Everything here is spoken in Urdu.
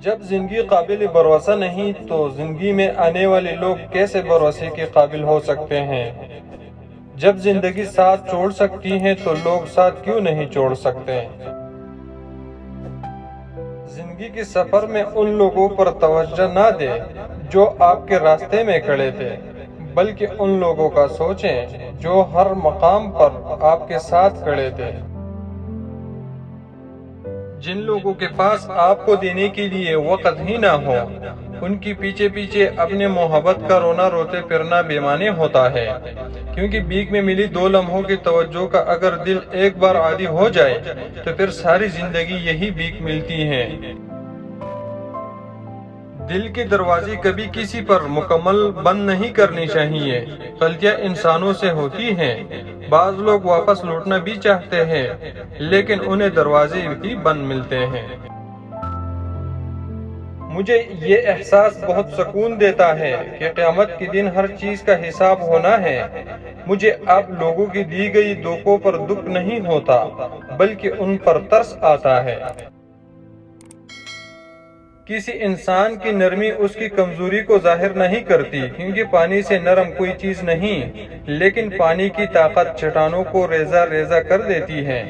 جب زندگی قابل بھروسہ نہیں تو زندگی میں آنے والے لوگ کیسے بھروسے کے قابل ہو سکتے ہیں؟ جب زندگی ساتھ چھوڑ سکتی ہے تو لوگ ساتھ کیوں نہیں چھوڑ سکتے؟ زندگی کے سفر میں ان لوگوں پر توجہ نہ دیں جو آپ کے راستے میں کھڑے تھے، بلکہ ان لوگوں کا سوچیں جو ہر مقام پر آپ کے ساتھ کھڑے تھے۔ جن لوگوں کے پاس آپ کو دینے کے لیے وقت ہی نہ ہو، ان کی پیچھے پیچھے اپنے محبت کا رونا روتے پھرنا بے معنی ہوتا ہے، کیونکہ بھیک میں ملی 2 لمحوں کی توجہ کا اگر دل ایک بار عادی ہو جائے تو پھر ساری زندگی یہی بھیک ملتی ہے۔ دل کے دروازے کبھی کسی پر مکمل بند نہیں کرنی چاہیے، غلطیاں انسانوں سے ہوتی ہیں، بعض لوگ واپس لوٹنا بھی چاہتے ہیں لیکن انہیں دروازے بھی بند ملتے ہیں۔ مجھے یہ احساس بہت سکون دیتا ہے کہ قیامت کے دن ہر چیز کا حساب ہونا ہے۔ مجھے اب لوگوں کی دی گئی دھوکوں پر دکھ نہیں ہوتا بلکہ ان پر ترس آتا ہے۔ کسی انسان کی نرمی اس کی کمزوری کو ظاہر نہیں کرتی، کیونکہ پانی سے نرم کوئی چیز نہیں، لیکن پانی کی طاقت چٹانوں کو ریزہ ریزہ کر دیتی ہے۔